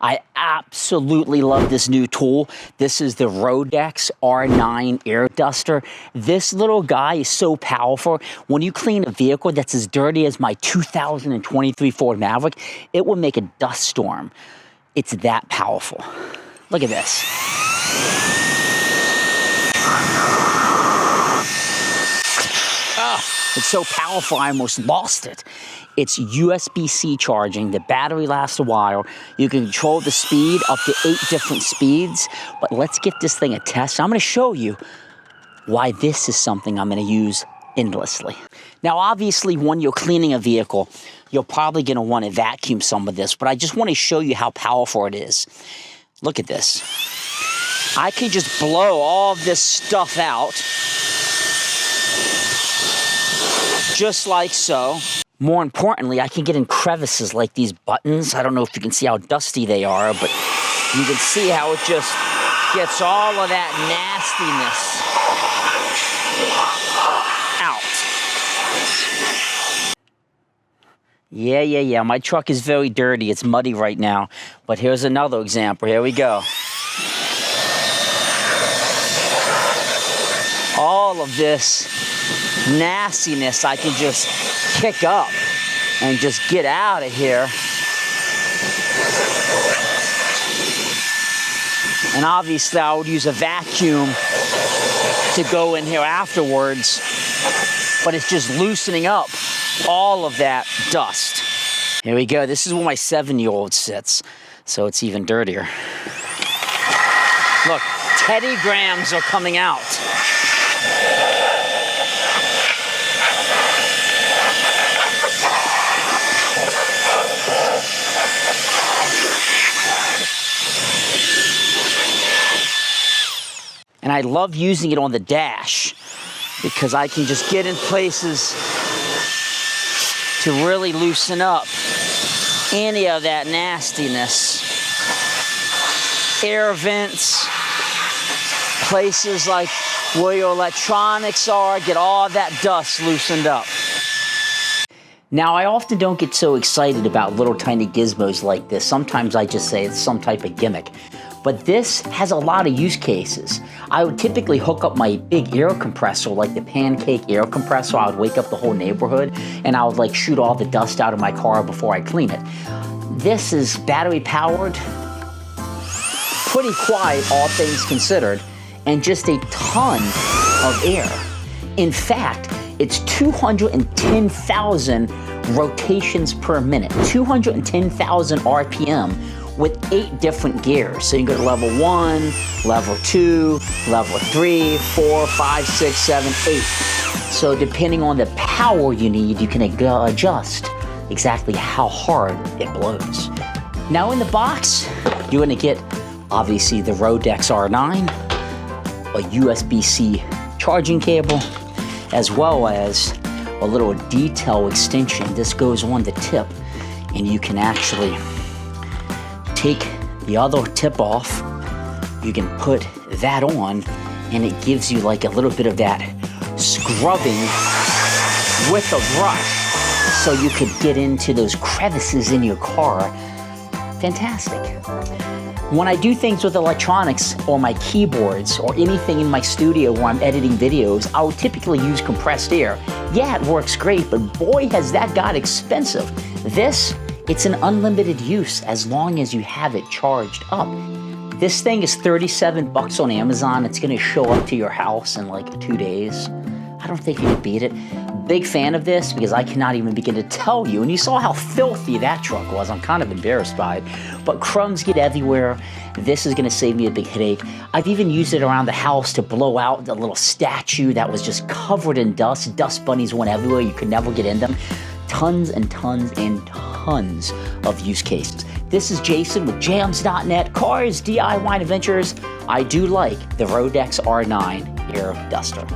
I absolutely love this new tool. This is the Roedix R9 air duster. This little guy is so powerful. When you clean a vehicle that's as dirty as my 2023 Ford Maverick, it will make a dust storm. It's that powerful. Look at this. It's so powerful, I almost lost it. It's USB-C charging. The battery lasts a while. You can control the speed up to 8 different speeds. But let's give this thing a test. I'm going to show you why this is something I'm going to use endlessly. Now, obviously, when you're cleaning a vehicle, you're probably going to want to vacuum some of this. But I just want to show you how powerful it is. Look at this. I can just blow all of this stuff out. Just like so. More importantly, I can get in crevices like these buttons. I don't know if you can see how dusty they are, but you can see how it just gets all of that nastiness out. Yeah. My truck is very dirty. It's muddy right now. But here's another example. Here we go. All of this nastiness I can just kick up and just get out of here. And obviously I would use a vacuum to go in here afterwards, but it's just loosening up all of that dust. Here we go. This is where my 7-year-old sits, so it's even dirtier. Look, Teddy Grahams are coming out. And I love using it on the dash because I can just get in places to really loosen up any of that nastiness. Air vents, places like where your electronics are, get all that dust loosened up. Now, I often don't get so excited about little tiny gizmos like this. Sometimes I just say it's some type of gimmick. But this has a lot of use cases. I would typically hook up my big air compressor, like the pancake air compressor. I would wake up the whole neighborhood, and I would like shoot all the dust out of my car before I clean it. This is battery powered, pretty quiet, all things considered, and just a ton of air. In fact, it's 210,000 rotations per minute, 210,000 RPM with 8 different gears. So you can go to level 1, level 2, level 3, 4, 5, 6, 7, 8. So depending on the power you need, you can adjust exactly how hard it blows. Now in the box, you're gonna get obviously the Roedix R9, a USB-C charging cable, as well as a little detail extension. This goes on the tip, and you can actually take the other tip off. You can put that on, and it gives you like a little bit of that scrubbing with a brush, so you could get into those crevices in your car. Fantastic. When I do things with electronics or my keyboards or anything in my studio where I'm editing videos, I would typically use compressed air. Yeah, it works great, but boy, has that got expensive. This, it's an unlimited use as long as you have it charged up. This thing is $37 on Amazon. It's gonna show up to your house in like 2 days. I don't think you can beat it. Big fan of this because I cannot even begin to tell you. And you saw how filthy that truck was. I'm kind of embarrassed by it. But crumbs get everywhere. This is gonna save me a big headache. I've even used it around the house to blow out the little statue that was just covered in dust. Dust bunnies went everywhere. You could never get in them. Tons and tons and tons of use cases. This is Jason with jamzDOTnet, Cars, DIY, and Adventures. I do like the Roedix R9 Air Duster.